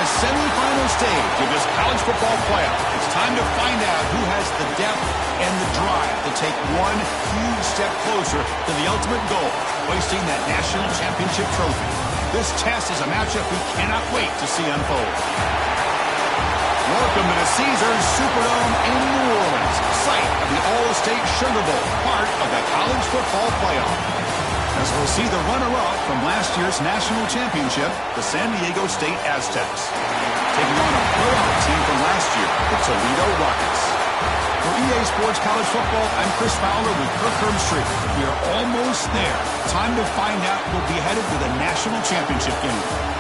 the semifinal stage of this college football playoff. It's time to find out who has the depth and the drive to take one huge step closer to the ultimate goal, hoisting that national championship trophy. This test is a matchup we cannot wait to see unfold. Welcome to the Caesars Superdome in New Orleans, site of the All-State Sugar Bowl, part of the college football playoff. As we'll see the runner-up from last year's national championship, the San Diego State Aztecs, taking on a playoff team from last year, the Toledo Rockets. For EA Sports College Football, I'm Chris Fowler with Kirk Herbstreit. We are almost there. Time to find out who'll be headed to the national championship game.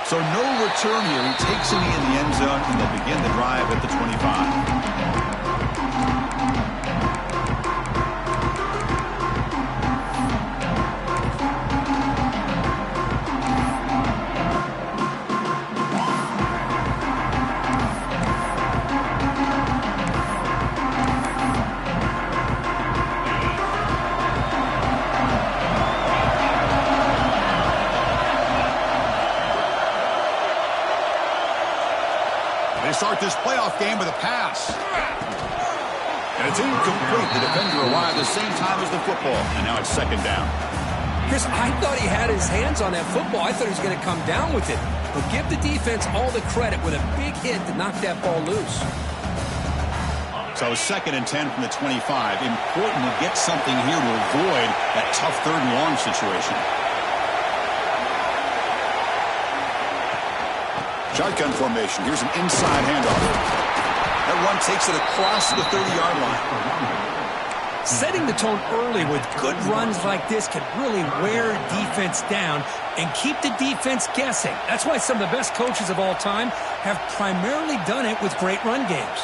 So no return here. He takes him in the end zone, and they'll begin the drive at the 25. They start this playoff game with a pass. And it's incomplete. The defender arrived at the same time as the football. And now it's second down. Chris, I thought he had his hands on that football. I thought he was going to come down with it. But give the defense all the credit with a big hit to knock that ball loose. So second and 10 from the 25. Important to get something here to avoid that tough third and long situation. Shotgun formation. Here's an inside handoff. That one takes it across the 30-yard line. Setting the tone early with good runs like this can really wear defense down and keep the defense guessing. That's why some of the best coaches of all time have primarily done it with great run games.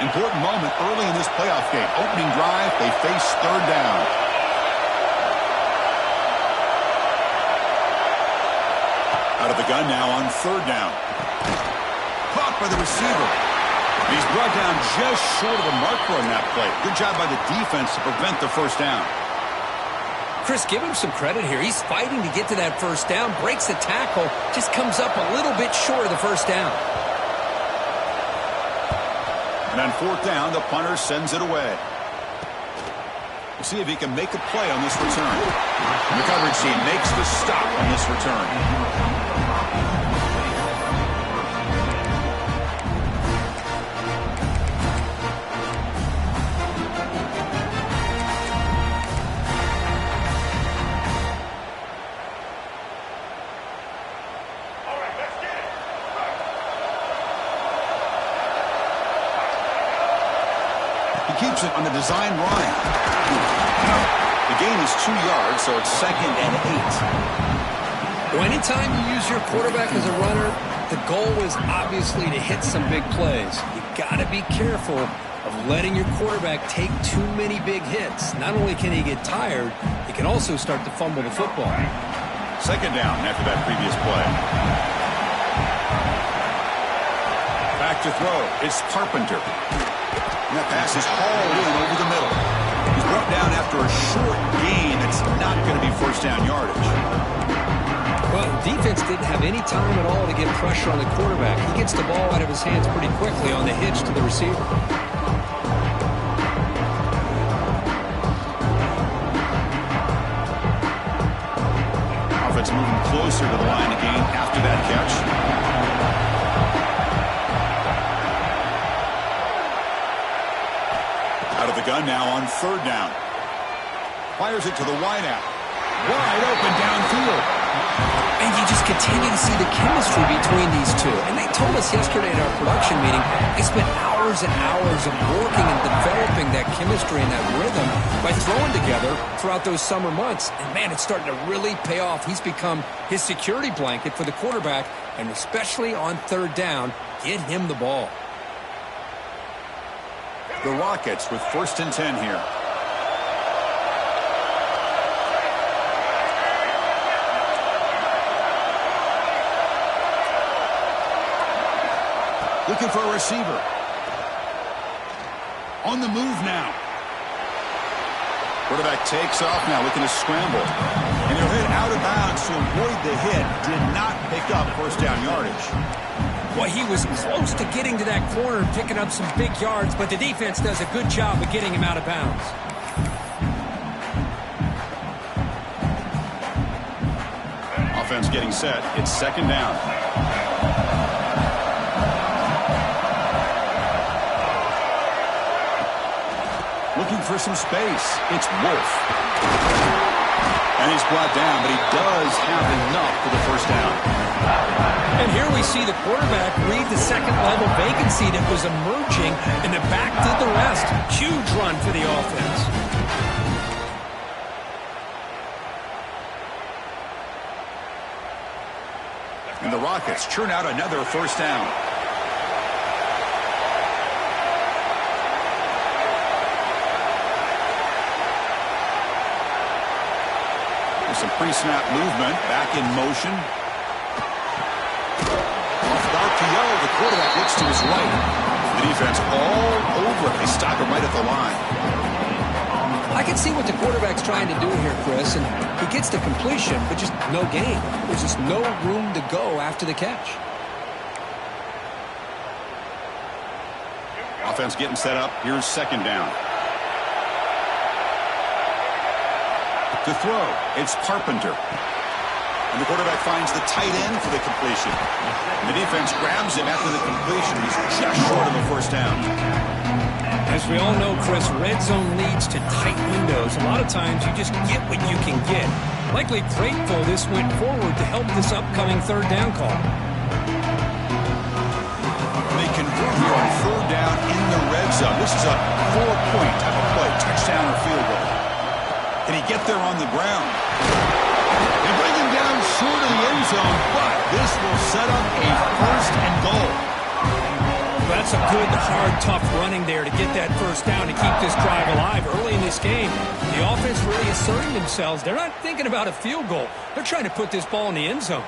Important moment early in this playoff game. Opening drive, they face third down. Out of the gun now on third down. Caught by the receiver. He's brought down just short of the marker on that play. Good job by the defense to prevent the first down. Chris, give him some credit here. He's fighting to get to that first down, breaks the tackle, just comes up a little bit short of the first down. And on fourth down, the punter sends it away. We'll see if he can make a play on this return. And the coverage team makes the stop on this return. Keeps it on the design run. The gain is 2 yards, so it's second and 8. Well, anytime you use your quarterback as a runner, the goal is obviously to hit some big plays. You got to be careful of letting your quarterback take too many big hits. Not only can he get tired, he can also start to fumble the football. Second down after that previous play. Back to throw. It's Carpenter. And that pass is hauled in over the middle. He's brought down after a short gain. It's not going to be first down yardage. Well, defense didn't have any time at all to get pressure on the quarterback. He gets the ball out of his hands pretty quickly on the hitch to the receiver. Offense moving closer to the line again after that catch. Out of the gun now on third down. Fires it to the wideout. Wide open downfield. And you just continue to see the chemistry between these two. And they told us yesterday at our production meeting, they spent hours and hours of working and developing that chemistry and that rhythm by throwing together throughout those summer months. And, man, it's starting to really pay off. He's become his security blanket for the quarterback, and especially on third down, get him the ball. The Rockets with 1st and 10 here. Looking for a receiver. On the move now. Quarterback takes off now, looking to scramble. And he'll hit out of bounds to avoid the hit. Did not pick up 1st down yardage. Well, he was close to getting to that corner and picking up some big yards, but the defense does a good job of getting him out of bounds. Offense getting set. It's 2nd down. Looking for some space. It's Wolf. And he's brought down, but he does have enough for the 1st down. And here we see the quarterback read the second-level vacancy that was emerging, and the back did the rest. Huge run for the offense. And the Rockets churn out another 1st down. Some pre-snap movement, back in motion. Off the RPO, the quarterback looks to his right. The defense all over it. They stop him right at the line. I can see what the quarterback's trying to do here, Chris, and he gets the completion, but just no gain. There's just no room to go after the catch. Offense getting set up. Here's 2nd down. To throw, it's Carpenter. And the quarterback finds the tight end for the completion. And the defense grabs him after the completion. He's just short of a 1st down. As we all know, Chris, red zone leads to tight windows. A lot of times you just get what you can get. Likely grateful this went forward to help this upcoming 3rd down call. They convert here on 3rd down in the red zone. This is a 4-point type of play, touchdown or field goal. Can he get there on the ground? They bring him down short of the end zone, but this will set up a 1st and goal. That's a good, hard, tough running there to get that 1st down to keep this drive alive early in this game. The offense really asserting themselves. They're not thinking about a field goal. They're trying to put this ball in the end zone.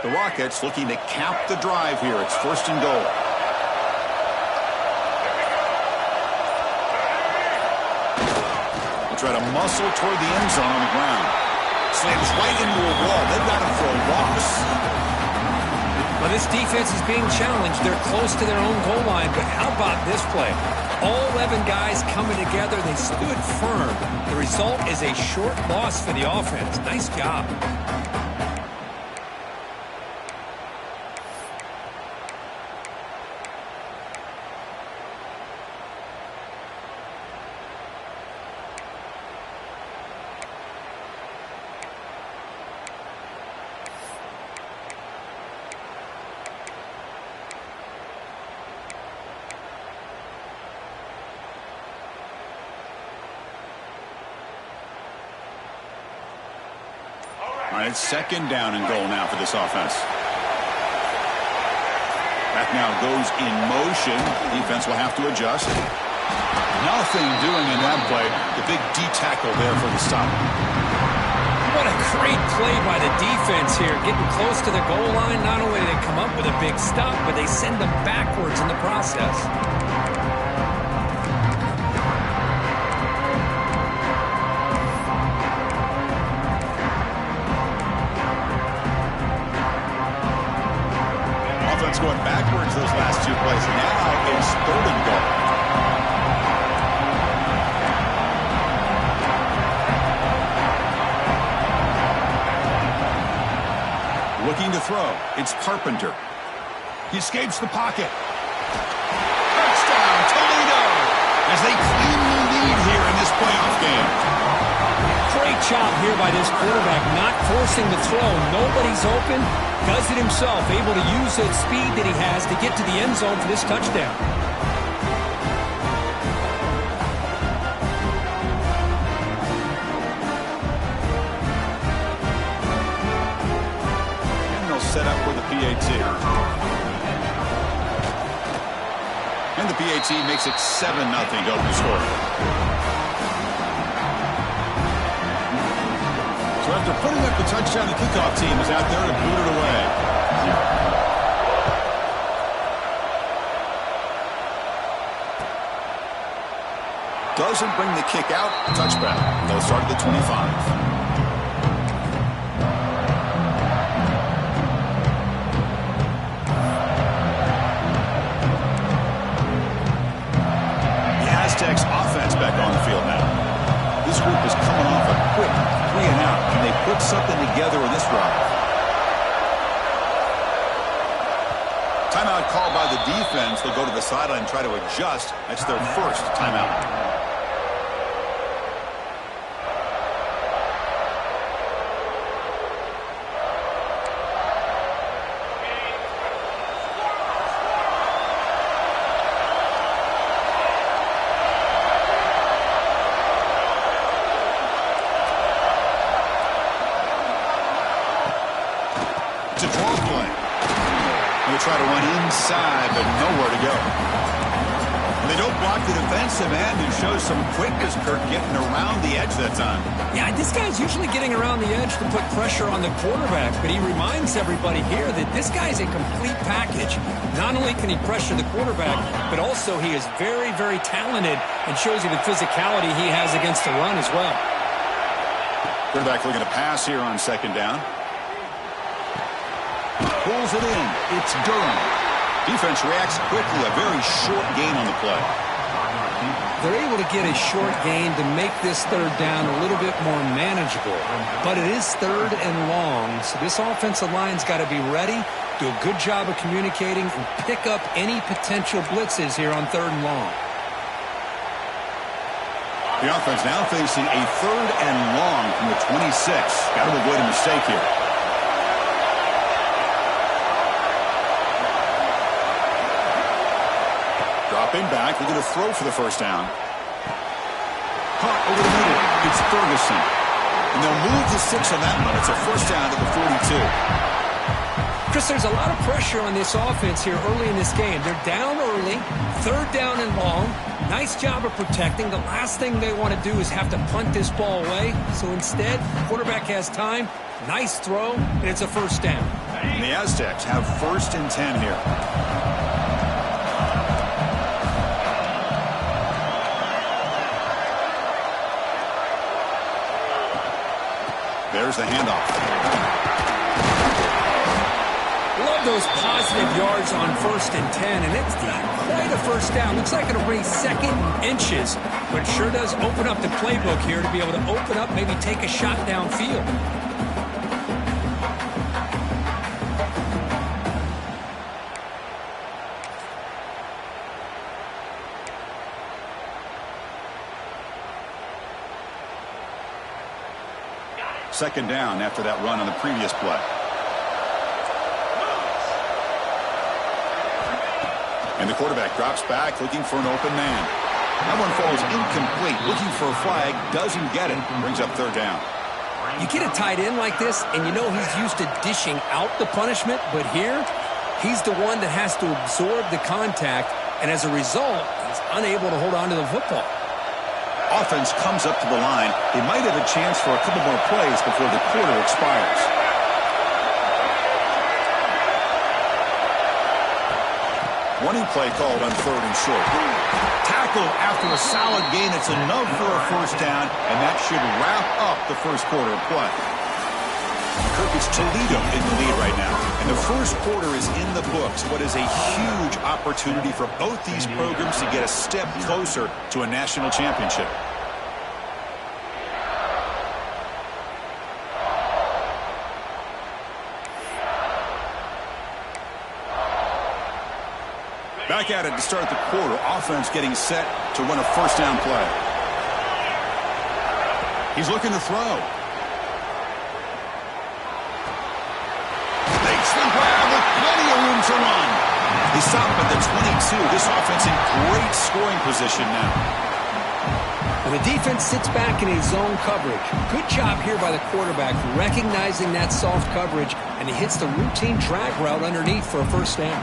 The Rockets looking to cap the drive here. It's 1st and goal. They'll try to muscle toward the end zone on the ground. Slams right into a wall. They've got him for a loss. Well, this defense is being challenged. They're close to their own goal line, but how about this play? All 11 guys coming together. They stood firm. The result is a short loss for the offense. Nice job. All right, 2nd down and goal now for this offense. Back now goes in motion. Defense will have to adjust. Nothing doing in that play. The big D tackle there for the stop. What a great play by the defense here. Getting close to the goal line. Not only do they come up with a big stop, but they send them backwards in the process. Going backwards those last 2 plays. Now it's 3rd and goal. throw. It's Carpenter. He escapes the pocket. Touchdown, Toledo, as they claim the lead here in this playoff game. Great job here by this quarterback, not forcing the throw. Nobody's open. Does it himself, able to use that speed that he has to get to the end zone for this touchdown. Set up for the PAT. And the PAT makes it 7-0 to open the score. So after putting up the touchdown, the kickoff team is out there to boot it away. Doesn't bring the kick out. Touchback. They'll start at the 25. Offense back on the field now. This group is coming off a quick 3-and-out, and they put something together in this drive. Timeout called by the defense. They'll go to the sideline and try to adjust. That's their first timeout. Try to run inside, but nowhere to go. And they don't block the defensive end and show some quickness, Kirk, getting around the edge that time. Yeah, this guy's usually getting around the edge to put pressure on the quarterback, but he reminds everybody here that this guy's a complete package. Not only can he pressure the quarterback, but also he is very, very talented and shows you the physicality he has against the run as well. Quarterback looking to pass here on second down. Pulls it in. It's Durham. Defense reacts quickly. A very short gain on the play. They're able to get a short gain to make this third down a little bit more manageable. But it is third and long, so this offensive line's got to be ready, do a good job of communicating, and pick up any potential blitzes here on third and long. The offense now facing a third and long from the 26. Got to avoid a mistake here. Dropping back, looking to throw for the first down. Caught over the middle. It's Ferguson. And they'll move to 6 on that one. It's a first down at the 42. Chris, there's a lot of pressure on this offense here early in this game. They're down early, third down and long. Nice job of protecting. The last thing they want to do is have to punt this ball away. So instead, quarterback has time. Nice throw, and it's a first down. And the Aztecs have 1st and 10 here. There's the handoff. Love those positive yards on 1st and 10, and it's quite a first down. Looks like it'll bring second inches, but sure does open up the playbook here to be able to open up, maybe take a shot downfield. Second down after that run on the previous play. And the quarterback drops back, looking for an open man. That one falls incomplete, looking for a flag, doesn't get it, brings up third down. You get a tight end like this, and you know he's used to dishing out the punishment, but here, he's the one that has to absorb the contact, and as a result, he's unable to hold on to the football. Offense comes up to the line. They might have a chance for a couple more plays before the quarter expires. Running play called on third and short. Tackled after a solid gain. It's enough for a first down, and that should wrap up the first quarter of play. Kirk, it's Toledo in the lead right now, and the first quarter is in the books. What is a huge opportunity for both these programs to get a step closer to a national championship. Back at it to start the quarter. Offense getting set to run a first down play. He's looking to throw. Makes the grab with plenty of room to run. He stopped at the 22. This offense in great scoring position now. And the defense sits back in a zone coverage. Good job here by the quarterback recognizing that soft coverage, and he hits the routine drag route underneath for a first down.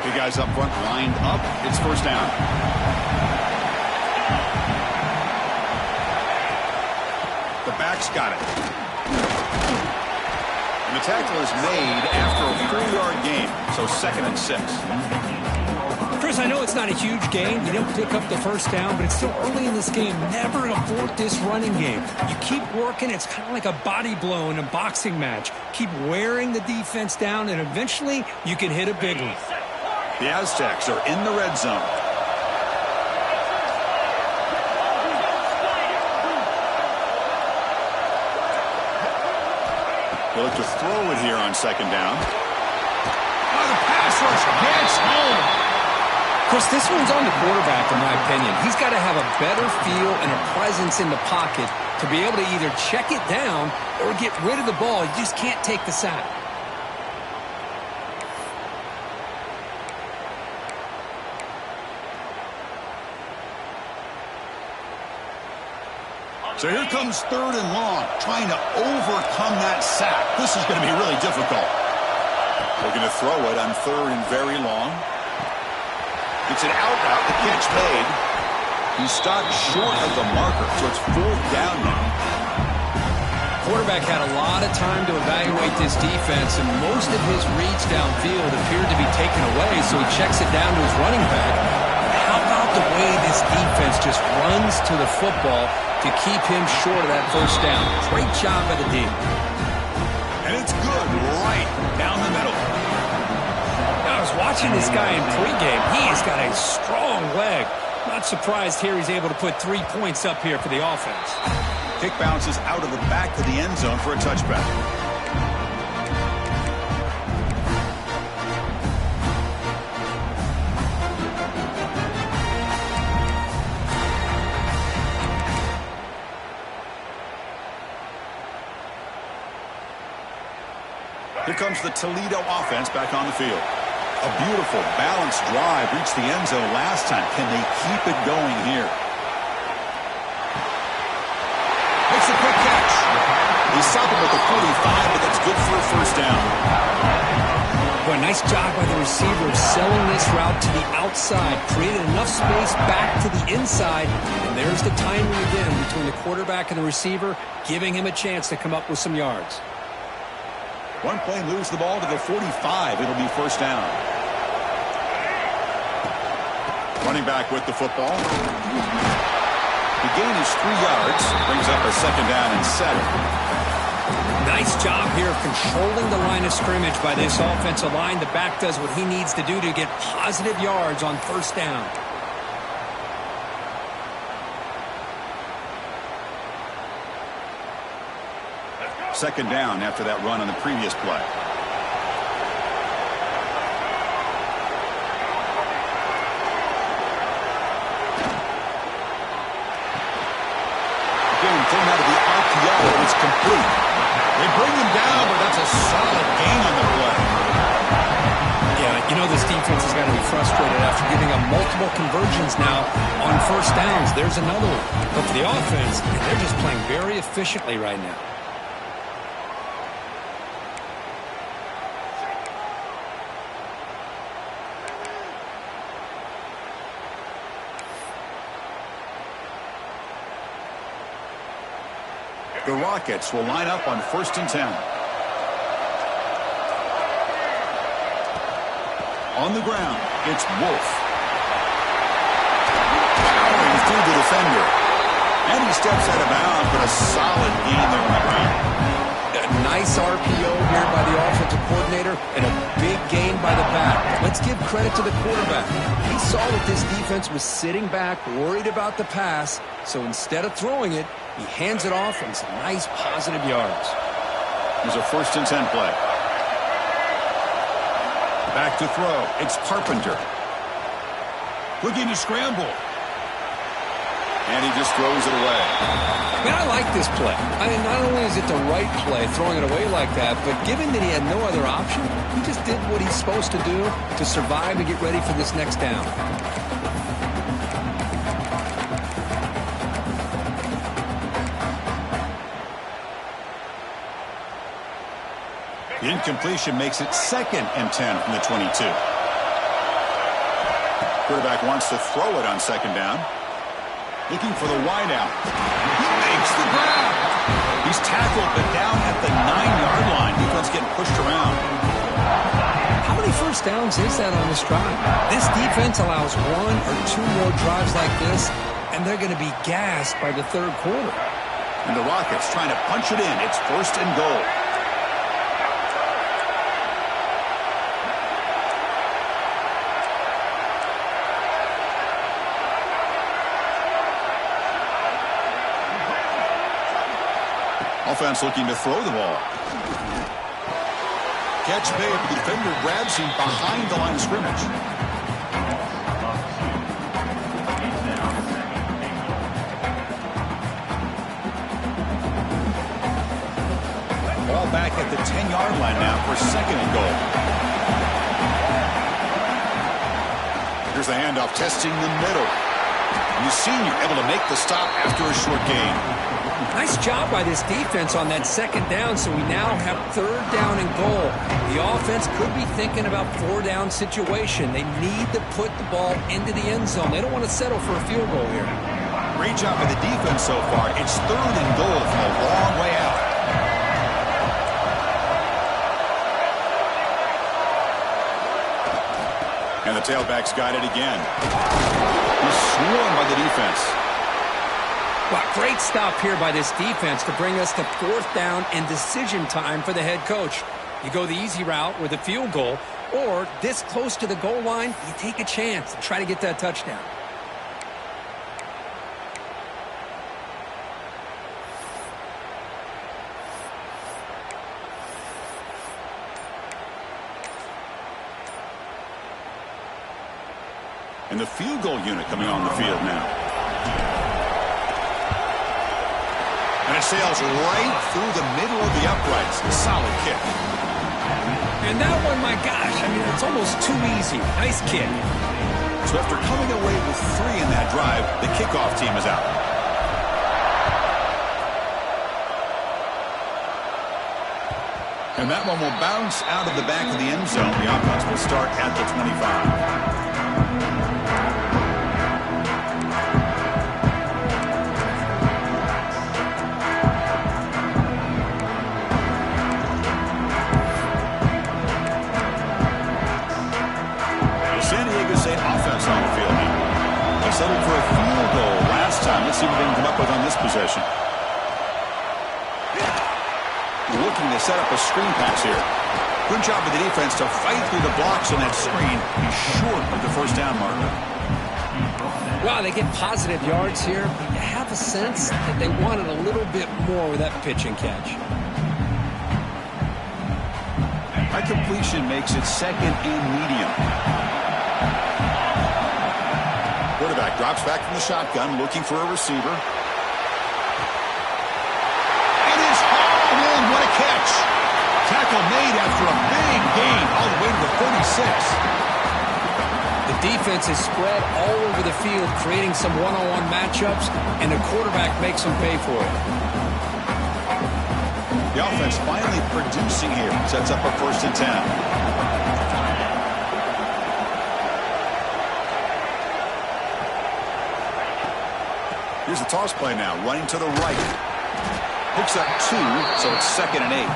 Big guys up front lined up. It's first down. The back's got it. And the tackle is made after a 4-yard gain, so 2nd and 6. Chris, I know it's not a huge game. You don't pick up the first down, but it's still early in this game. Never abort this running game. You keep working. It's kind of like a body blow in a boxing match. Keep wearing the defense down, and eventually you can hit a big one. The Aztecs are in the red zone. They look to throw it here on 2nd down. Oh, the pass rush gets home. Chris, this one's on the quarterback, in my opinion. He's got to have a better feel and a presence in the pocket to be able to either check it down or get rid of the ball. You just can't take the sack. So here comes 3rd and long, trying to overcome that sack. This is going to be really difficult. Looking to throw it on 3rd and very long. It's an out route, the catch made. He's stopped short of the marker, so it's 4th down now. Quarterback had a lot of time to evaluate this defense, and most of his reads downfield appeared to be taken away, so he checks it down to his running back. How about the way this defense just runs to the football to keep him short of that first down? Great job by the D. And it's good right down the middle. Now, I was watching this guy in pregame. He has got a strong leg. Not surprised here he's able to put 3 points up here for the offense. Kick bounces out of the back of the end zone for a touchback. Here comes the Toledo offense back on the field. A beautiful, balanced drive reached the end zone last time. Can they keep it going here? Makes a quick catch. He stopped him at the 45, but that's good for a first down. Boy, nice job by the receiver selling this route to the outside. Created enough space back to the inside. And there's the timing again between the quarterback and the receiver, giving him a chance to come up with some yards. One play moves the ball to the 45. It'll be first down. Running back with the football. The gain is 3 yards. Brings up a 2nd down and 7. Nice job here of controlling the line of scrimmage by this offensive line. The back does what he needs to do to get positive yards on first down. Second down after that run on the previous play. Again, thrown out of the RPO. It's complete. They bring him down, but that's a solid gain on the play. Yeah, you know this defense has got to be frustrated after giving up multiple conversions now on first downs. There's another one. But for the offense, they're just playing very efficiently right now. The Rockets will line up on 1st and 10. On the ground, it's Wolf. Powering through the defender. And he steps out of bounds, but a solid gain there on the ground. A nice RPO here by the offensive coordinator and a big gain by the back. Let's give credit to the quarterback. He saw that this defense was sitting back, worried about the pass, so instead of throwing it, he hands it off and some nice positive yards. Here's a 1st and 10 play. Back to throw. It's Carpenter. Looking to scramble. And he just throws it away. Man, I like this play. I mean, not only is it the right play, throwing it away like that, but given that he had no other option, he just did what he's supposed to do to survive and get ready for this next down. The incompletion makes it 2nd and 10 from the 22. Quarterback wants to throw it on 2nd down. Looking for the wideout. He makes the grab. He's tackled, but down at the 9-yard line. Defense getting pushed around. How many first downs is that on this drive? This defense allows 1 or 2 more drives like this, and they're going to be gassed by the 3rd quarter. And the Rockets trying to punch it in. It's 1st and goal. Offense looking to throw the ball. Catch made. The defender grabs him behind the line of scrimmage. Ball back at the 10-yard line now for 2nd and goal. Here's the handoff, testing the middle. Senior able to make the stop after a short gain. Nice job by this defense on that 2nd down, so we now have 3rd down and goal. The offense could be thinking about 4-down situation. They need to put the ball into the end zone. They don't want to settle for a field goal here. Great job by the defense so far. It's 3rd and goal from a long way out. And the tailback's got it again. He's swarmed by the defense. Well, great stop here by this defense to bring us to 4th down and decision time for the head coach. You go the easy route with a field goal, or this close to the goal line, you take a chance and try to get that touchdown. And the field goal unit coming on the field now. And it sails right through the middle of the uprights. A solid kick. And that one, my gosh, I mean, it's almost too easy. Nice kick. So after coming away with 3 in that drive, the kickoff team is out. And that one will bounce out of the back of the end zone. The offense will start at the 25. On the field now. They settled for a field goal last time. Let's see what they can come up with on this possession. Looking to set up a screen pass here. Good job of the defense to fight through the blocks on that screen. He's short of the 1st down marker. Wow, they get positive yards here, but you have a sense that they wanted a little bit more with that pitch and catch. High completion makes it 2nd and medium. Quarterback drops back from the shotgun, looking for a receiver. It is hauled in. What a catch. Tackle made after a big gain all the way to the 36. The defense is spread all over the field, creating some one-on-one matchups, and the quarterback makes them pay for it. The offense finally producing here. Sets up a 1st and 10. Here's the toss play now, running to the right. Picks up 2, so it's 2nd and 8.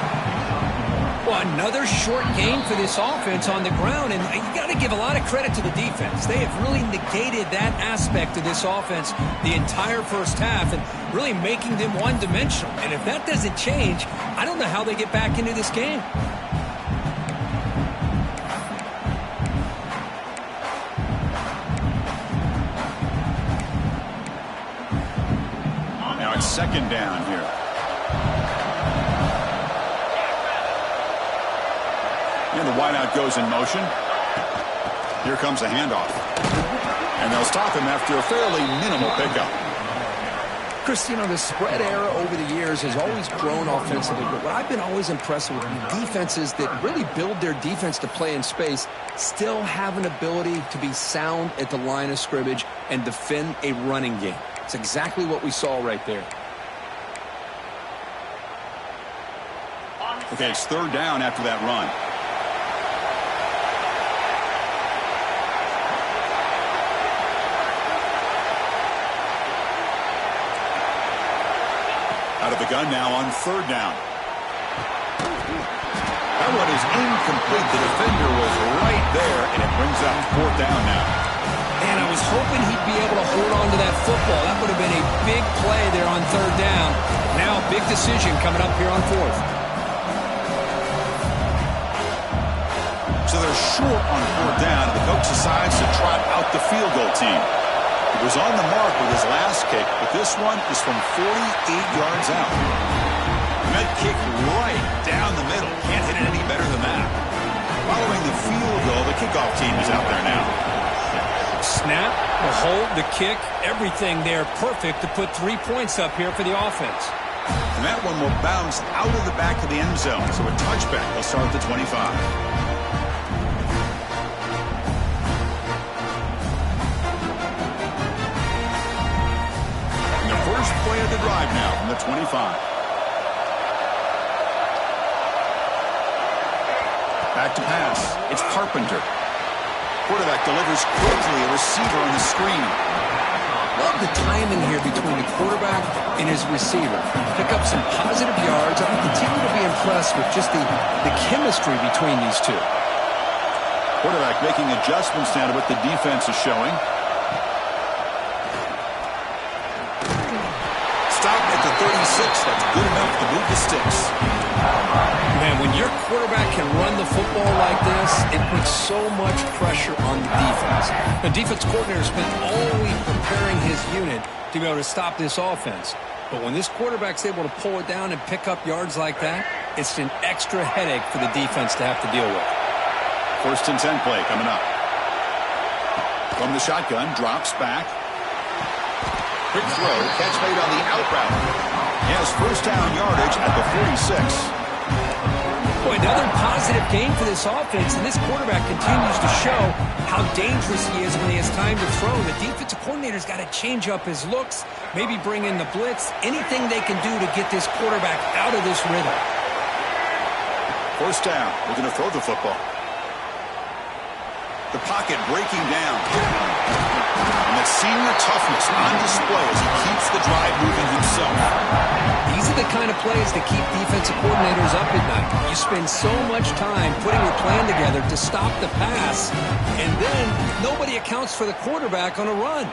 Well, another short gain for this offense on the ground, and you got to give a lot of credit to the defense. They have really negated that aspect of this offense the entire 1st half and really making them one-dimensional. And if that doesn't change, I don't know how they get back into this game. Now it's 2nd down here. And the wideout goes in motion. Here comes a handoff. And they'll stop him after a fairly minimal pickup. Chris, you know, the spread era over the years has always grown offensively, but what I've been always impressed with defenses that really build their defense to play in space still have an ability to be sound at the line of scrimmage and defend a running game. It's exactly what we saw right there. Okay, it's third down after that run. Out of the gun now on third down. That one is incomplete. The defender was right there, and it brings up fourth down now. And I was hoping he'd be able to hold on to that football. That would have been a big play there on third down. Now a big decision coming up here on fourth. So they're short on fourth down, and the coach decides to trot out the field goal team. He was on the mark with his last kick, but this one is from 48 yards out. And that kick right down the middle. Can't hit it any better than that. Following the field goal, the kickoff team is out there now. Snap, the hold, the kick, everything there perfect to put 3 points up here for the offense. And that one will bounce out of the back of the end zone, so a touchback will start at the 25. First play of the drive now from the 25. Back to pass. It's Carpenter. Quarterback delivers quickly, a receiver on the screen. Love the timing here between the quarterback and his receiver. Pick up some positive yards. I continue to be impressed with just the chemistry between these two. Quarterback making adjustments now to what the defense is showing. Stop at the 36. That's good enough to move the sticks. Man, when your quarterback can run the football like this, it puts so much pressure on the defense. The defense coordinator spent all week preparing his unit to be able to stop this offense. But when this quarterback's able to pull it down and pick up yards like that, it's an extra headache for the defense to have to deal with. First and 10 play coming up. From the shotgun, drops back. Quick throw, catch made on the out route. He has first down yardage at the 46. Boy, another positive game for this offense, and this quarterback continues to show how dangerous he is when he has time to throw. The defensive coordinator's got to change up his looks, maybe bring in the blitz, anything they can do to get this quarterback out of this rhythm. First down, we're going to throw the football. The pocket breaking down. And that senior toughness on display as he keeps the drive moving himself. These are the kind of plays that keep defensive coordinators up at night. You spend so much time putting your plan together to stop the pass, and then nobody accounts for the quarterback on a run.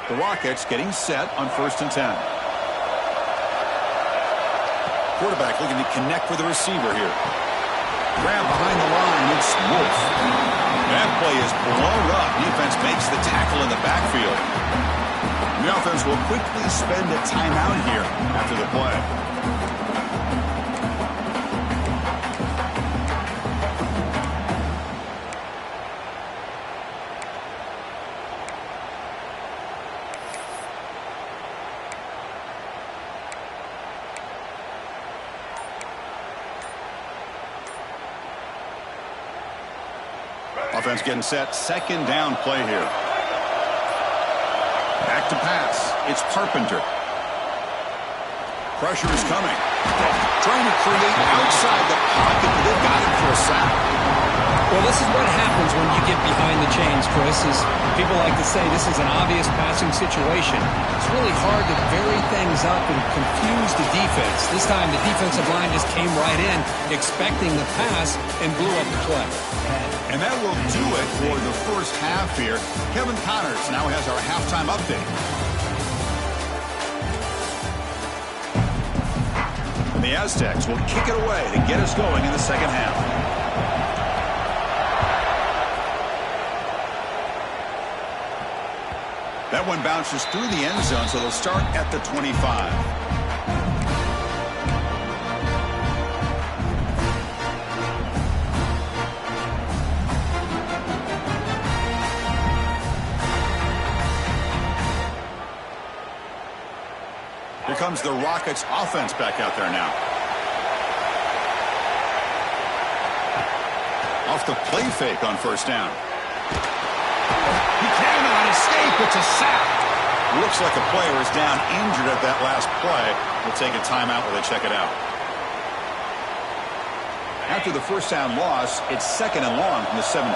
The Rockets getting set on first and 10. Quarterback looking to connect with the receiver here. Grab behind the line, it's Wolf. That play is blown up. Defense makes the tackle in the backfield. The offense will quickly spend a timeout here after the play. Offense getting set. Second down play here. Back to pass. It's Carpenter. Pressure is coming. Trying to create outside the pocket, but they've got him for a sack. Well, this is what happens when you get behind the chains, Chris. Is people like to say this is an obvious passing situation. It's really hard to vary things up and confuse the defense. This time the defensive line just came right in, expecting the pass, and blew up the play. And that will do it for the first half here. Kevin Connors now has our halftime update. And the Aztecs will kick it away to get us going in the second half. That one bounces through the end zone, so they'll start at the 25. Here comes the Rockets offense back out there now. Off the play fake on first down. He cannot escape. It's a sack. Looks like a player is down injured at that last play. We'll take a timeout while they check it out. After the first down loss, it's 2nd and long from the 17.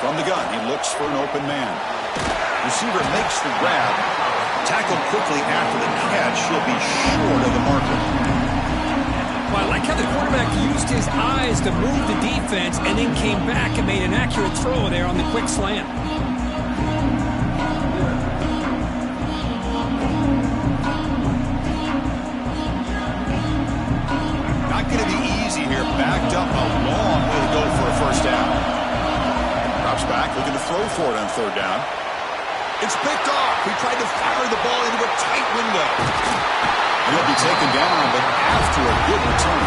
From the gun, he looks for an open man. Receiver makes the grab. Tackled quickly after the catch. He'll be short of the marker. Well, I like how the quarterback used his eyes to move the defense and then came back and made an accurate throw there on the quick slant. Not going to be easy here. Backed up a long way to go for a first down. Drops back, looking to throw for it on 3rd down. It's picked off. He tried to fire the ball into a tight window. And he'll be taken down, but after a good return.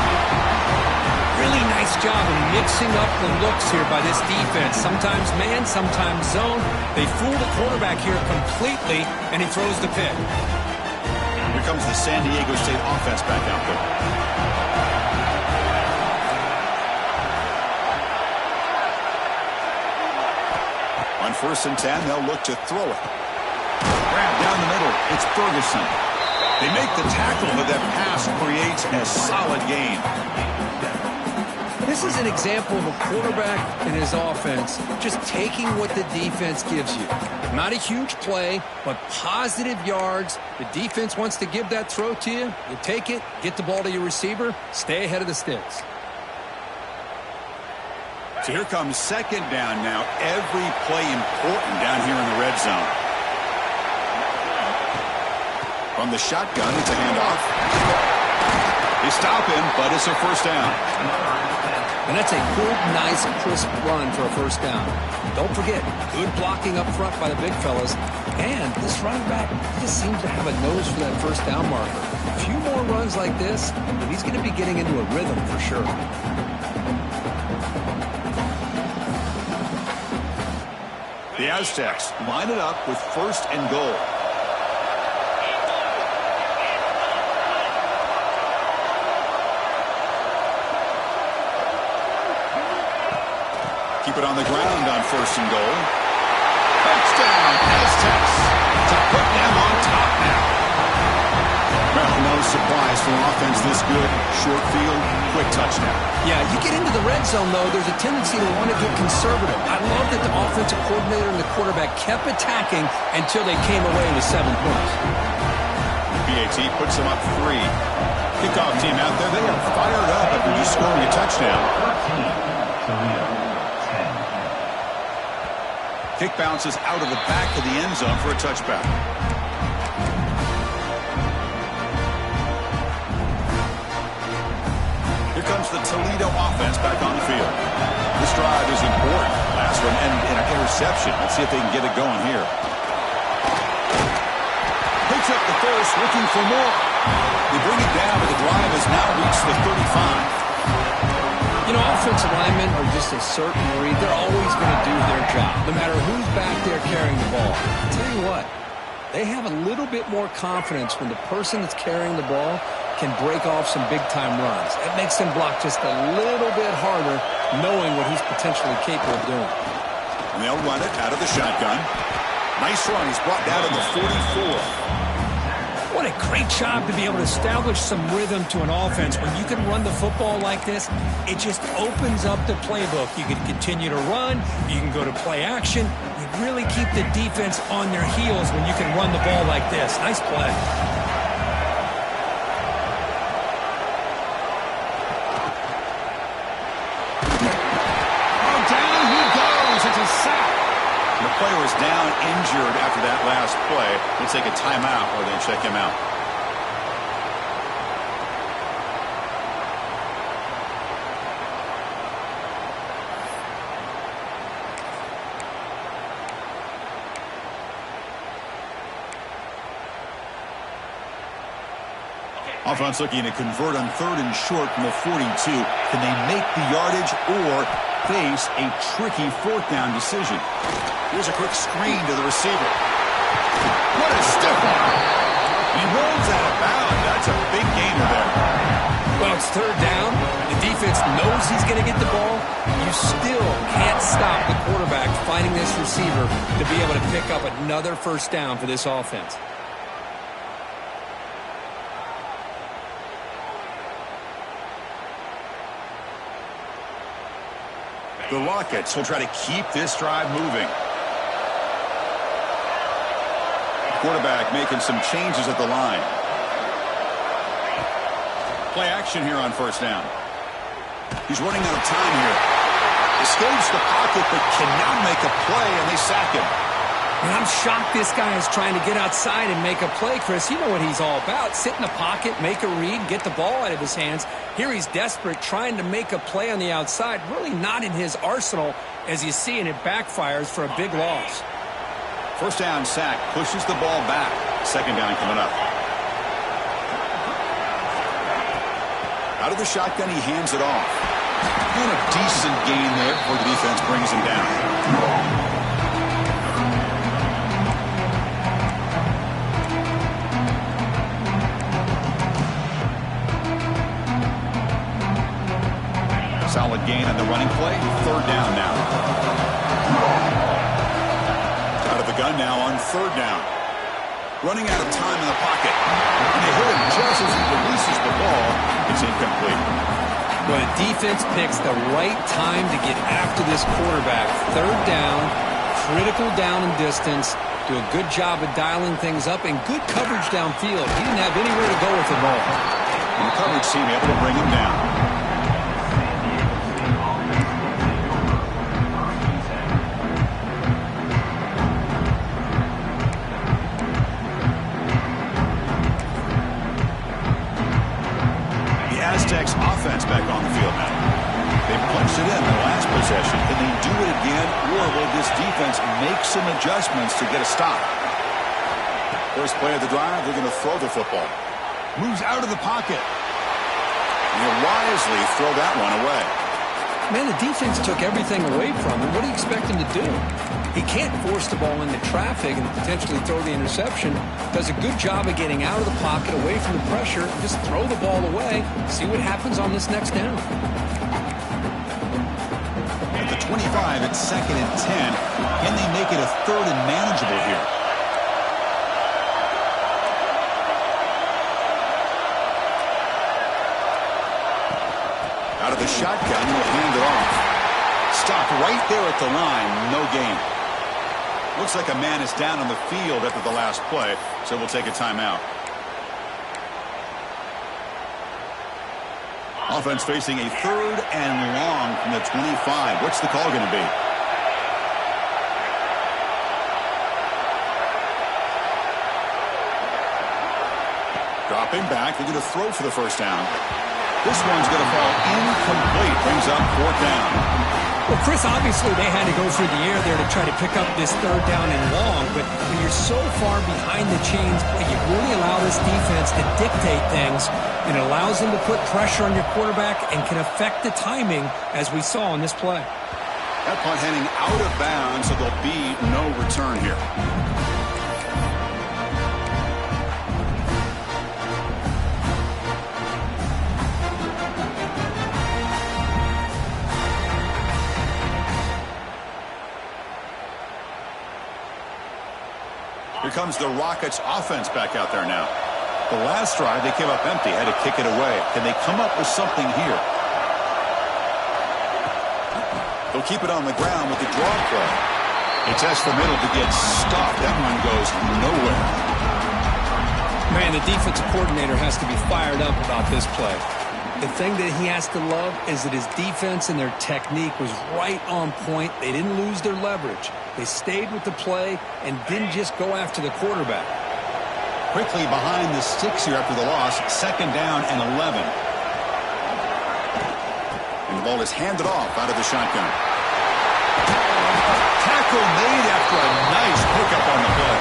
Really nice job of mixing up the looks here by this defense. Sometimes man, sometimes zone. They fool the quarterback here completely, and he throws the pick. Here comes the San Diego State offense back out there. On 1st and 10, they'll look to throw it. Grab down the middle. It's Ferguson. They make the tackle, but that pass creates a solid gain. This is an example of a quarterback and his offense just taking what the defense gives you. Not a huge play, but positive yards. The defense wants to give that throw to you. You take it, get the ball to your receiver, stay ahead of the sticks. So here comes 2nd down now. Every play important down here in the red zone. From the shotgun, it's a handoff. They stop him, but it's a first down. And that's a good, nice, crisp run for a first down. Don't forget, good blocking up front by the big fellas. And this running back just seems to have a nose for that first down marker. A few more runs like this, and he's going to be getting into a rhythm for sure. The Aztecs line it up with 1st and goal. Keep it on the ground on 1st and goal. Touchdown, Aztecs, to put them on top now. Well, no surprise for an offense this good. Short field, quick touchdown. Yeah, you get into the red zone, though, there's a tendency to want to get conservative. I love that the offensive coordinator and the quarterback kept attacking until they came away with 7 points. PAT puts them up 3. Kickoff team out there, they are fired up after just scoring a touchdown. Kick bounces out of the back of the end zone for a touchback. Here comes the Toledo offense back on the field. This drive is important. Last one ended in an interception. Let's see if they can get it going here. Picks up the first, looking for more. They bring it down, but the drive has now reached the 35. You know, offensive linemen are just a certain breed. They're always going to do their job, no matter who's back there carrying the ball. I'll tell you what, they have a little bit more confidence when the person that's carrying the ball can break off some big-time runs. It makes them block just a little bit harder, knowing what he's potentially capable of doing. And they'll run it out of the shotgun. Nice run. He's brought down to the 44. What a great job to be able to establish some rhythm to an offense. When you can run the football like this, it just opens up the playbook. You can continue to run. You can go to play action. You really keep the defense on their heels when you can run the ball like this. Nice play. Oh, down he goes. It's a sack. The player was down injured after that last play. They take a timeout or they check him out. Offense looking to convert on 3rd and short from the 42. Can they make the yardage or face a tricky 4th down decision? Here's a quick screen to the receiver. What a stiff one. He rolls out of bounds. That's a big gainer there. Well, it's 3rd down. The defense knows he's going to get the ball. You still can't stop the quarterback finding this receiver to be able to pick up another 1st down for this offense. The Rockets will try to keep this drive moving. Quarterback making some changes at the line. Play action here on 1st down. He's running out of time here. Escapes the pocket but cannot make a play, and they sack him. And I'm shocked this guy is trying to get outside and make a play, Chris. You know what he's all about. Sit in the pocket, make a read, get the ball out of his hands. Here he's desperate, trying to make a play on the outside. Really not in his arsenal, as you see, and it backfires for a big loss. 1st down sack, pushes the ball back. 2nd down coming up. Out of the shotgun, he hands it off. And a decent gain there before the defense brings him down. Solid gain on the running play. 3rd down now. Out of the gun now on 3rd down. Running out of time in the pocket. And they hit him just as he releases the ball. It's incomplete. Well, the defense picks the right time to get after this quarterback. 3rd down, critical down and distance. Do a good job of dialing things up and good coverage downfield. He didn't have anywhere to go with the ball. And the coverage team able to bring him down. Offense back on the field now. They punched it in the last possession. Can they do it again, or will this defense make some adjustments to get a stop? First play of the drive, they're going to throw the football. Moves out of the pocket. And he'll wisely throw that one away. Man, the defense took everything away from him. What do you expect him to do? He can't force the ball into traffic and potentially throw the interception. Does a good job of getting out of the pocket, away from the pressure, just throw the ball away, see what happens on this next down. At the 25, it's 2nd and 10. Can they make it a 3rd and manageable here? Out of the shotgun, he'll hand it off. Stopped right there at the line, no gain. Looks like a man is down on the field after the last play, so we'll take a timeout. Offense facing a 3rd and long from the 25. What's the call going to be? Dropping back, they're going to throw for the 1st down. This one's going to fall incomplete. Brings up 4th down. Well, Chris, obviously they had to go through the air there to try to pick up this 3rd down and long, but when you're so far behind the chains, you really allow this defense to dictate things. It allows them to put pressure on your quarterback and can affect the timing, as we saw on this play. That punt heading out of bounds, so there'll be no return here. Here comes the Rockets offense back out there now. The last drive, they came up empty, had to kick it away. Can they come up with something here? They'll keep it on the ground with the draw play. They test the middle to get stopped. That one goes nowhere. Man, the defensive coordinator has to be fired up about this play. The thing that he has to love is that his defense and their technique was right on point. They didn't lose their leverage. They stayed with the play and didn't just go after the quarterback. Quickly behind the sticks here after the loss. 2nd down and 11. And the ball is handed off out of the shotgun. Tackle made after a nice pickup on the play.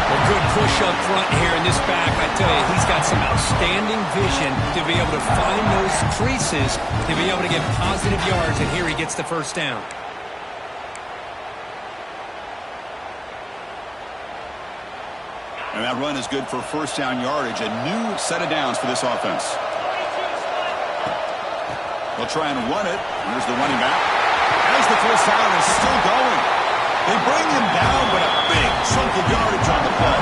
Well, good push up front here in this back. I tell you, he's got some outstanding vision to be able to find those creases, to be able to get positive yards, and here he gets the first down. And that run is good for first down yardage. A new set of downs for this offense. They'll try and run it. Here's the running back. As the first down is still going. They bring him down, but a big chunk of yardage on the play.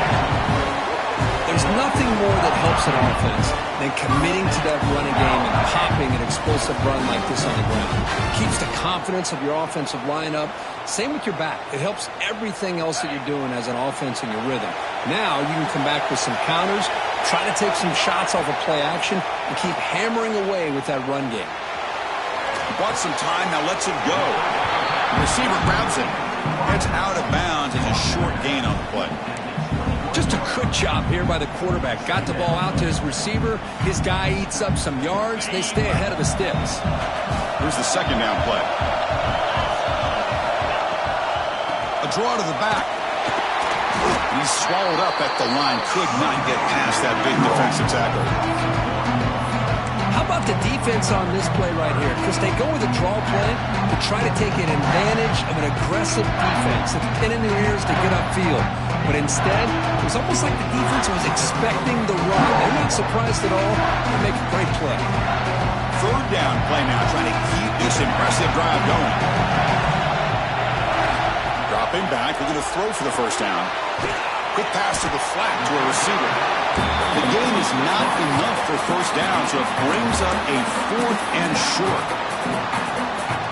There's nothing more that helps an offense than committing to that running game and popping an explosive run like this on the ground. It keeps the confidence of your offensive lineup. Same with your back. It helps everything else that you're doing as an offense in your rhythm. Now you can come back with some counters, try to take some shots off of play action, and keep hammering away with that run game. He bought some time, now lets it go. The receiver grabs it. It's out of bounds. It's a short gain on the play. Just a good job here by the quarterback. Got the ball out to his receiver. His guy eats up some yards. They stay ahead of the sticks. Here's the second down play. A draw to the back. He's swallowed up at the line. Could not get past that big defensive tackle. How about the defense on this play right here? Because they go with a draw play to try to take an advantage of an aggressive defense. It's pinning their ears to get upfield. But instead, it was almost like the defense was expecting the run. They're not surprised at all. They make a great play. Third down play now, trying to keep this impressive drive going. Dropping back, we're going to throw for the first down. Quick pass to the flat to a receiver. The gain is not enough for first down, so it brings up a fourth and short.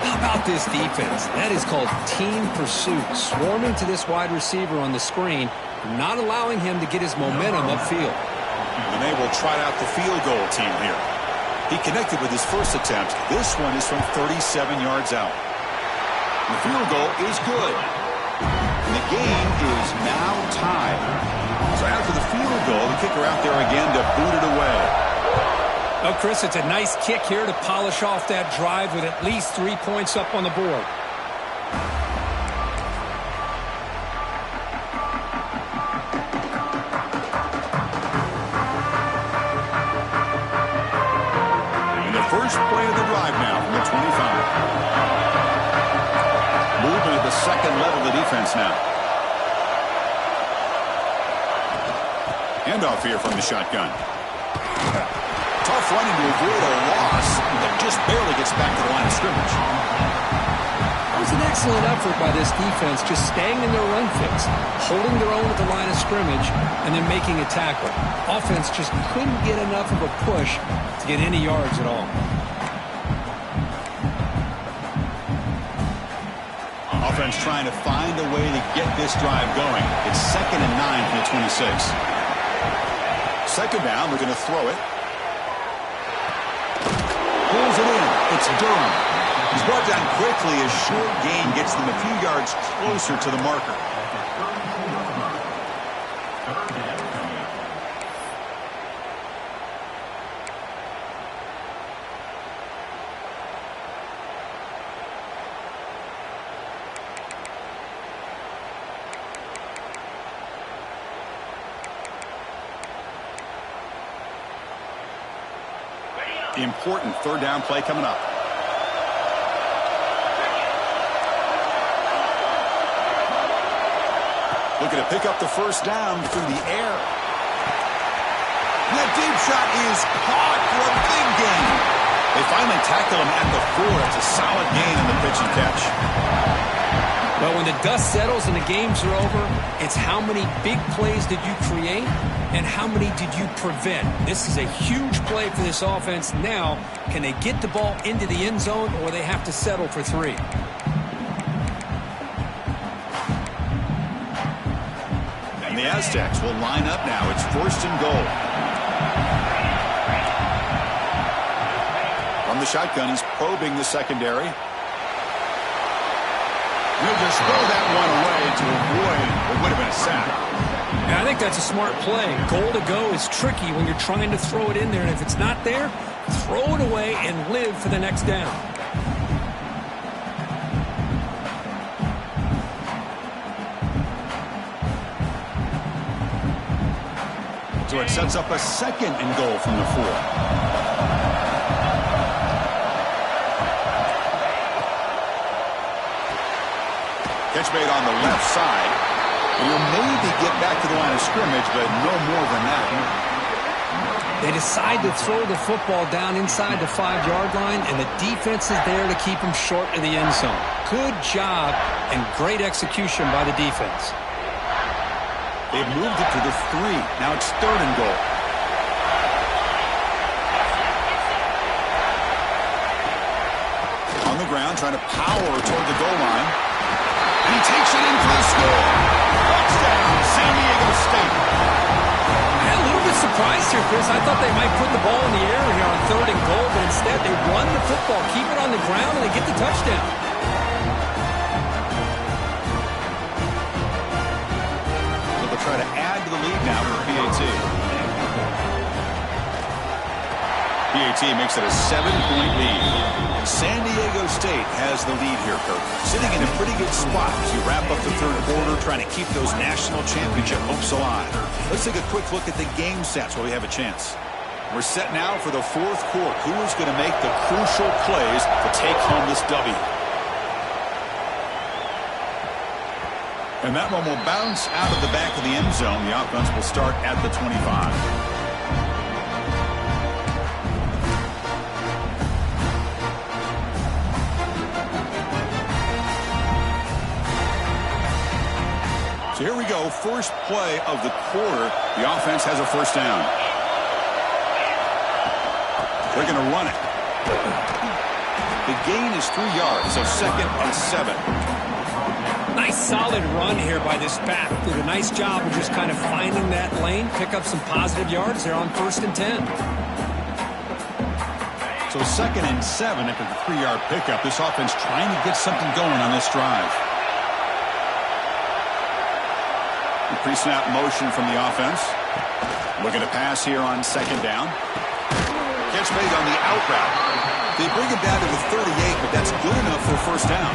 How about this defense? That is called team pursuit. Swarming to this wide receiver on the screen, not allowing him to get his momentum upfield. And they will trot out the field goal team here. He connected with his first attempt. This one is from 37 yards out. The field goal is good. And the game is now tied. So after the field goal, the kicker out there again to boot it away. Oh, Chris, it's a nice kick here to polish off that drive with at least 3 points up on the board. And the first play of the drive now from the 25. Movement at the second level of the defense now. Handoff here from the shotgun. Tough running to avoid a loss, but just barely gets back to the line of scrimmage. It was an excellent effort by this defense, just staying in their run fix, holding their own at the line of scrimmage, and then making a tackle. Offense just couldn't get enough of a push to get any yards at all. Offense trying to find a way to get this drive going. It's 2nd and 9 from the 26. Second down, they're going to throw it. Pulls it in. It's Durham. He's brought down quickly. A short gain gets them a few yards closer to the marker. The important third down play coming up. Looking to pick up the first down through the air. And that deep shot is caught for a big gain. They finally tackle him at the 4. It's a solid gain in the pitch and catch. Well, when the dust settles and the games are over, it's how many big plays did you create and how many did you prevent. This is a huge play for this offense. Now, can they get the ball into the end zone or they have to settle for 3? And the Aztecs will line up now. It's 1st and goal. From the shotgun, he's probing the secondary. He'll just throw that one away to avoid what would have been a sack. And I think that's a smart play. Goal to go is tricky when you're trying to throw it in there. And if it's not there, throw it away and live for the next down. So it sets up a 2nd and goal from the 4. Catch made on the left side. He'll maybe get back to the line of scrimmage, but no more than that. They decide to throw the football down inside the 5-yard line, and the defense is there to keep him short of the end zone. Good job and great execution by the defense. They've moved it to the 3. Now it's 3rd and goal. On the ground, trying to power toward the goal line. And he takes it in for the score. Touchdown, San Diego State. I'm a little bit surprised here, Chris. I thought they might put the ball in the air here on 3rd and goal, but instead they run the football, keep it on the ground, and they get the touchdown. They'll try to add to the lead now for PAT. PAT makes it a 7-point lead. San Diego State has the lead here, Kirk. Sitting in a pretty good spot as you wrap up the 3rd quarter, trying to keep those national championship hopes alive. Let's take a quick look at the game stats while we have a chance. We're set now for the 4th quarter. Who is going to make the crucial plays to take home this W? And that one will bounce out of the back of the end zone. The offense will start at the 25. So here we go, first play of the quarter. The offense has a 1st down. They're going to run it. The gain is 3 yards, so 2nd and 7. Nice solid run here by this back. Did a nice job of just kind of finding that lane, pick up some positive yards there on 1st and 10. So 2nd and 7 after the 3-yard pickup. This offense trying to get something going on this drive. Pre-snap motion from the offense. Looking to pass here on 2nd down. Catch made on the out route. They bring it down to the 38, but that's good enough for a 1st down.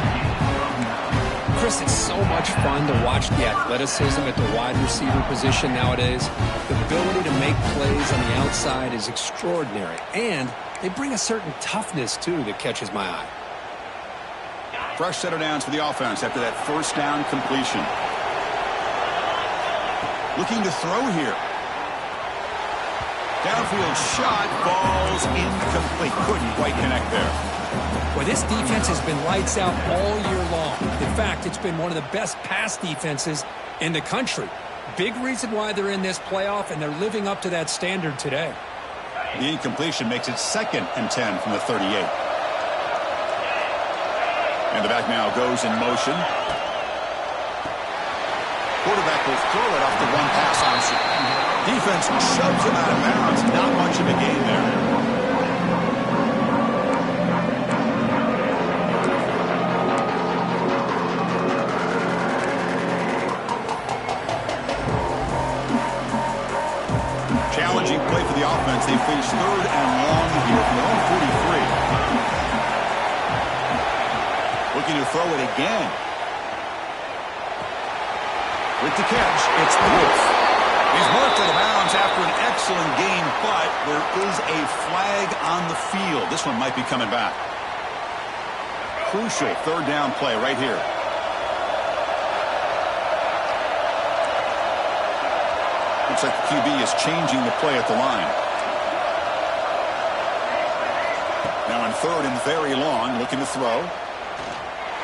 Chris, it's so much fun to watch the athleticism at the wide receiver position nowadays. The ability to make plays on the outside is extraordinary, and they bring a certain toughness, too, that catches my eye. Fresh set of downs for the offense after that 1st down completion. Looking to throw here. Downfield shot falls incomplete. Couldn't quite connect there. Well, this defense has been lights out all year long. In fact, it's been one of the best pass defenses in the country. Big reason why they're in this playoff, and they're living up to that standard today. The incompletion makes it 2nd and 10 from the 38. And the back now goes in motion. Quarterback will throw it off the one pass option. Defense shoves him out of bounds. Not much of a gain there. Challenging play for the offense. They face 3rd and long here from their own 43. Looking to throw it again. With the catch, it's Wolf. He's marked out of bounds after an excellent game, but there is a flag on the field. This one might be coming back. Crucial 3rd down play right here. Looks like the QB is changing the play at the line. Now on 3rd and very long, looking to throw.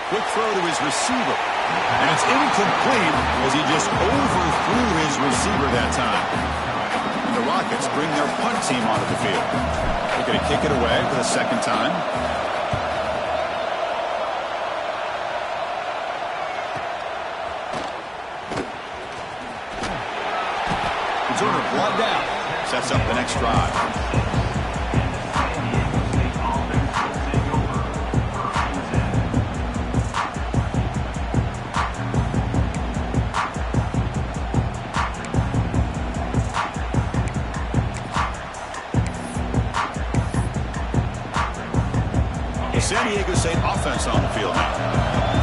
Quick throw to his receiver. And it's incomplete as he just overthrew his receiver that time. And the Rockets bring their punt team onto the field. They're going to kick it away for the 2nd time. Returner blood down. Sets up the next drive. San Diego State offense on the field now.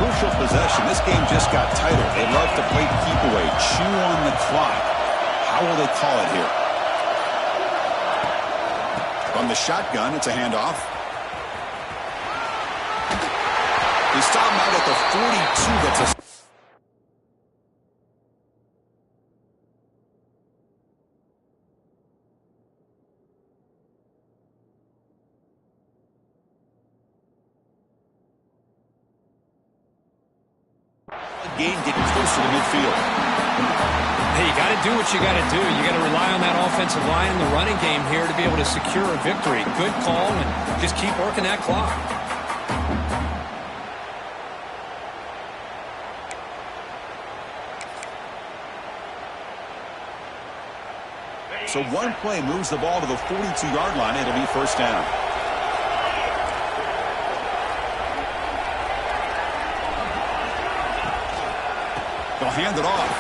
Crucial possession. This game just got tighter. They love to play keep away, chew on the clock. How will they call it here? From the shotgun, it's a handoff. They stop him out at the 42. That's a gain getting closer to midfield. Hey, you got to do what you got to do. You got to rely on that offensive line in the running game here to be able to secure a victory. Good call, and just keep working that clock. So one play moves the ball to the 42-yard line. It'll be first down. They'll hand it off.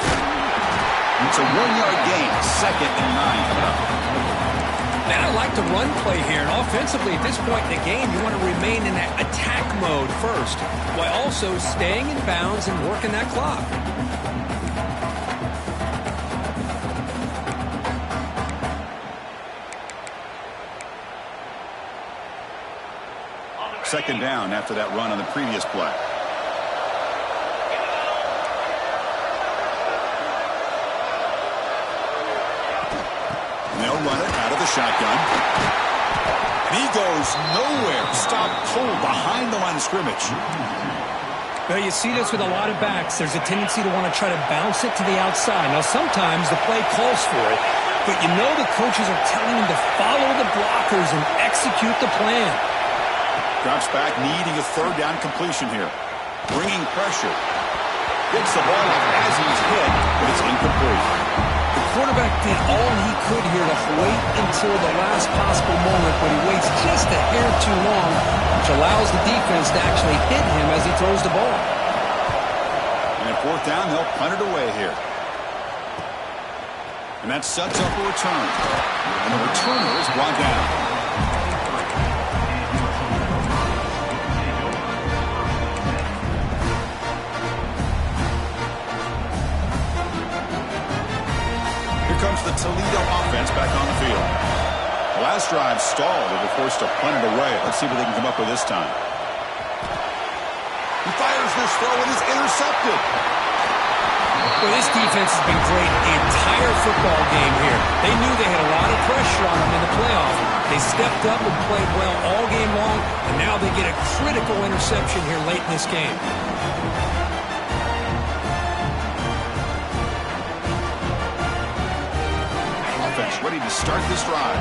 It's a 1-yard gain. 2nd and 9 coming up. Man, I like the run play here. And offensively, at this point in the game, you want to remain in that attack mode first, while also staying in bounds and working that clock. Second down after that run on the previous play. They'll run it out of the shotgun. And he goes nowhere. Stop cold behind the line of scrimmage. Well, you see this with a lot of backs. There's a tendency to want to try to bounce it to the outside. Now, sometimes the play calls for it, but you know the coaches are telling him to follow the blockers and execute the plan. Drops back, needing a third down completion here. Bringing pressure. Picks the ball up as he's hit, but it's incomplete. The quarterback did all he could here to wait until the last possible moment, but he waits just a hair too long, which allows the defense to actually hit him as he throws the ball. And at fourth down, they'll punt it away here. And that sets up a return. And the returner is brought down. Comes the Toledo offense back on the field. The last drive stalled. They were forced to punt it away. Let's see what they can come up with this time. He fires this throw and is intercepted. Well, this defense has been great the entire football game here. They knew they had a lot of pressure on them in the playoff. They stepped up and played well all game long, and now they get a critical interception here late in this game. Ready to start this drive.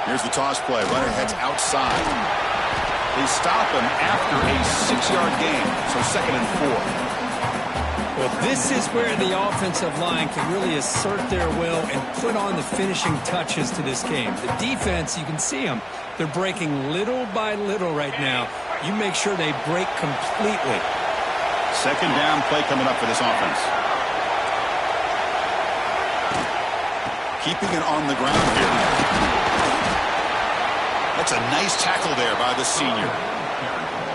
Here's the toss play. Runner heads outside. They stop him after a 6-yard gain, so 2nd and 4. Well, this is where the offensive line can really assert their will and put on the finishing touches to this game. The defense, you can see them. They're breaking little by little right now. You make sure they break completely. Second down play coming up for this offense. Keeping it on the ground here. That's a nice tackle there by the senior.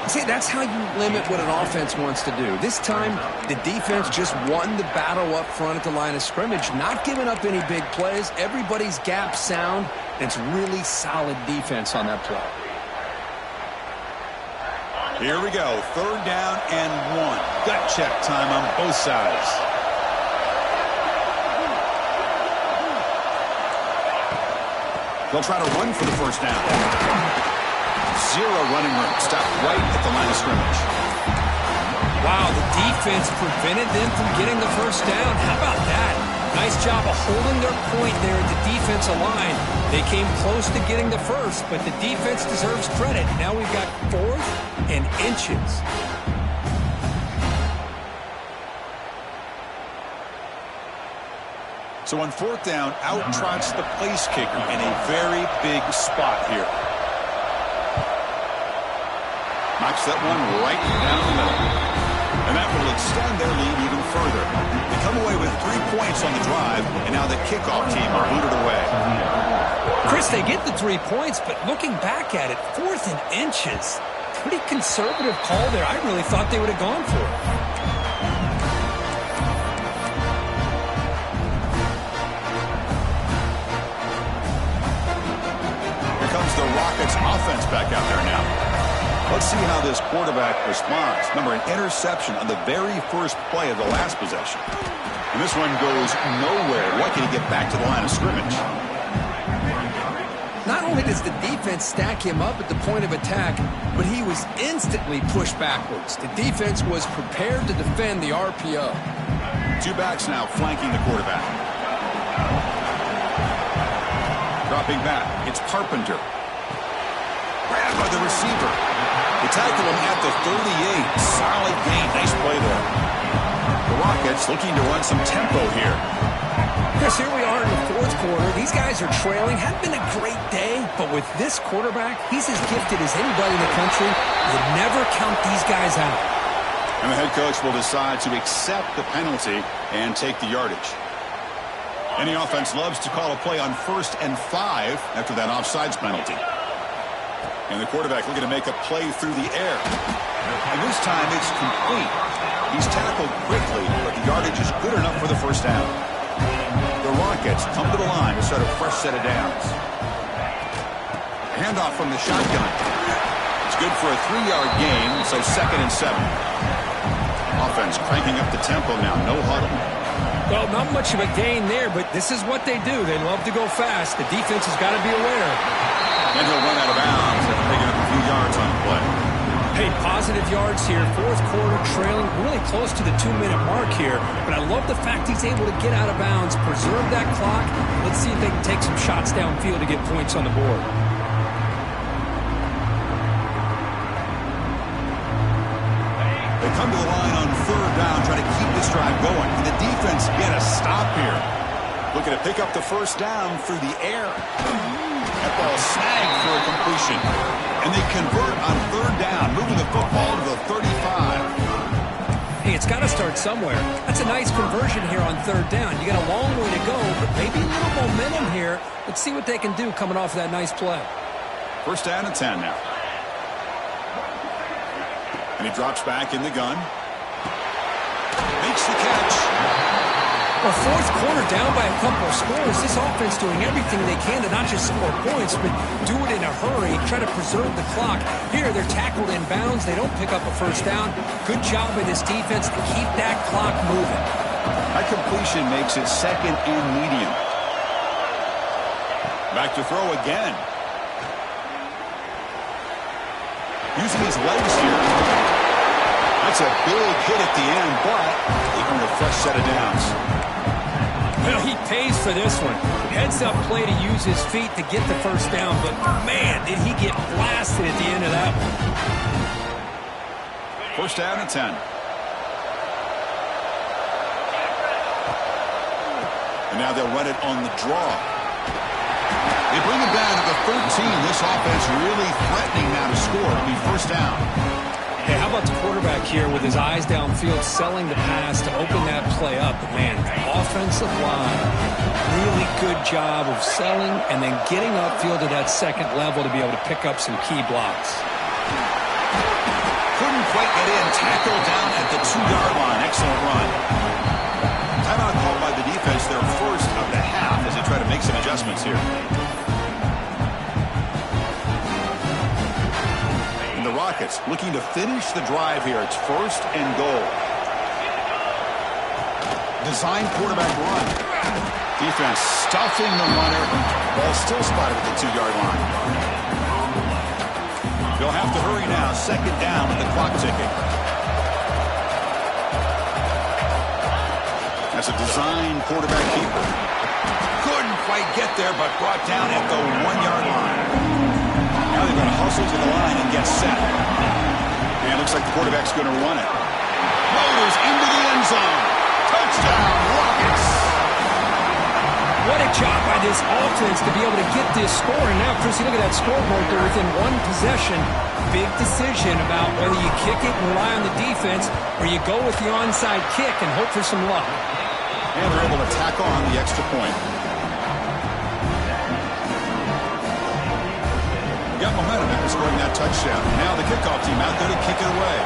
See, that's how you limit what an offense wants to do. This time, the defense just won the battle up front at the line of scrimmage, not giving up any big plays. Everybody's gap sound, and it's really solid defense on that play. Here we go. 3rd down and 1. Gut check time on both sides. They'll try to run for the first down. 0 running room. Stop right at the line of scrimmage. Wow, the defense prevented them from getting the first down. How about that? Nice job of holding their point there at the defensive line. They came close to getting the first, but the defense deserves credit. Now we've got 4th and inches. So on 4th down, out trots the place kicker in a very big spot here. Knocks that one right down the middle. And that will extend their lead even further. They come away with 3 points on the drive, and now the kickoff team will boot it away. Chris, they get the 3 points, but looking back at it, 4th and inches. Pretty conservative call there. I really thought they would have gone for it. Rockets offense back out there now. Let's see how this quarterback responds. Remember, an interception on the very first play of the last possession. And this one goes nowhere. Lucky to get back to the line of scrimmage. Not only does the defense stack him up at the point of attack, but he was instantly pushed backwards. The defense was prepared to defend the RPO. Two backs now flanking the quarterback. Dropping back, it's Carpenter. Grabbed by the receiver. They tackle him at the 38. Solid gain. Nice play there. The Rockets looking to run some tempo here. Chris, here we are in the fourth quarter. These guys are trailing. Hadn't been a great day, but with this quarterback, he's as gifted as anybody in the country. You never count these guys out. And the head coach will decide to accept the penalty and take the yardage. Any offense loves to call a play on 1st and 5 after that offsides penalty. And the quarterback looking to make a play through the air. And this time it's complete. He's tackled quickly, but the yardage is good enough for the first down. The Rockets come to the line to start a fresh set of downs. Handoff from the shotgun. It's good for a 3-yard gain, so 2nd and 7. Offense cranking up the tempo now. No huddle. Well, not much of a gain there, but this is what they do. They love to go fast. The defense has got to be aware. And he'll run out of bounds after picking up a few yards on the play. Hey, positive yards here. Fourth quarter trailing really close to the 2-minute mark here. But I love the fact he's able to get out of bounds, preserve that clock. Let's see if they can take some shots downfield to get points on the board. They come to the line on 3rd down, trying to keep this drive going. Can the defense get a stop here? Looking to pick up the first down through the air. That ball snagged for a completion. And they convert on 3rd down, moving the football to the 35. Hey, it's got to start somewhere. That's a nice conversion here on 3rd down. You got a long way to go, but maybe a little momentum here. Let's see what they can do coming off that nice play. 1st down and 10 now. And he drops back in the gun. Makes the catch. Well, fourth quarter down by a couple of scores. This offense doing everything they can to not just score points, but do it in a hurry, try to preserve the clock. Here, they're tackled in bounds. They don't pick up a first down. Good job by this defense to keep that clock moving. That completion makes it 2nd and medium. Back to throw again. Using his legs here. That's a big hit at the end, but they earned a fresh set of downs. Well, he pays for this one. Heads-up play to use his feet to get the first down, but man, did he get blasted at the end of that one. 1st down and 10. And now they'll run it on the draw. They bring him down to the 13. This offense really threatening now to score. It'll be 1st down. Hey, how about the quarterback here with his eyes downfield, selling the pass to open that play up? But man, offensive line, really good job of selling and then getting upfield to that 2nd level to be able to pick up some key blocks. Couldn't quite get in. Tackle down at the 2-yard line. Excellent run. Timeout called by the defense, their first of the half, as they try to make some adjustments here. The Rockets looking to finish the drive here. It's 1st and goal. Design quarterback run. Defense stuffing the runner. Ball still spotted at the 2-yard line. They'll have to hurry now. 2nd down with the clock ticking. That's a design quarterback keeper. Couldn't quite get there, but brought down at the 1-yard line. Now they've got to hustle to the line and get set. And it looks like the quarterback's going to run it. Motors into the end zone. Touchdown, Rockets. What a job by this offense to be able to get this score. And now, Chris, you look at that scoreboard. They're within 1 possession. Big decision about whether you kick it and rely on the defense or you go with the onside kick and hope for some luck. And they're able to tack on the extra point. Got momentum after scoring that touchdown. Now the kickoff team out there to kick it away.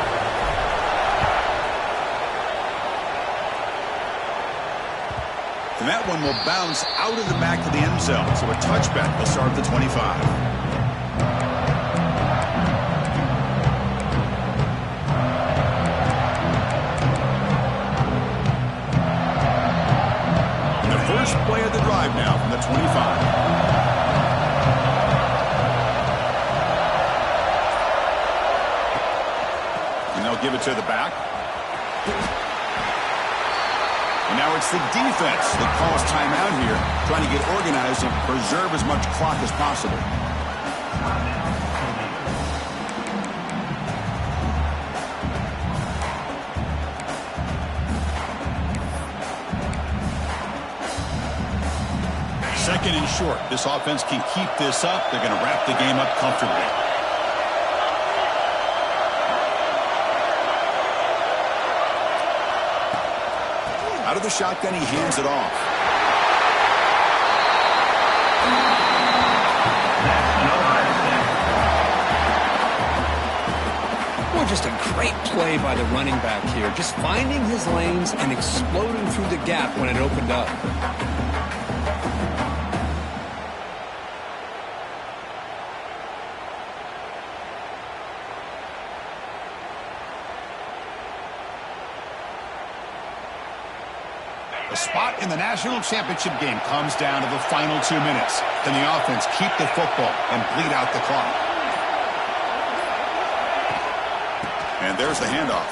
And that one will bounce out of the back of the end zone. So a touchback will start at the 25. drive now from the 25. And they'll give it to the back. And now it's the defense that calls timeout here, trying to get organized and preserve as much clock as possible. Second and short. This offense can keep this up. They're going to wrap the game up comfortably. Out of the shotgun, he hands it off. Well, just a great play by the running back here. Just finding his lanes and exploding through the gap when it opened up. The spot in the national championship game comes down to the final 2 minutes. Can the offense keep the football and bleed out the clock? And there's the handoff.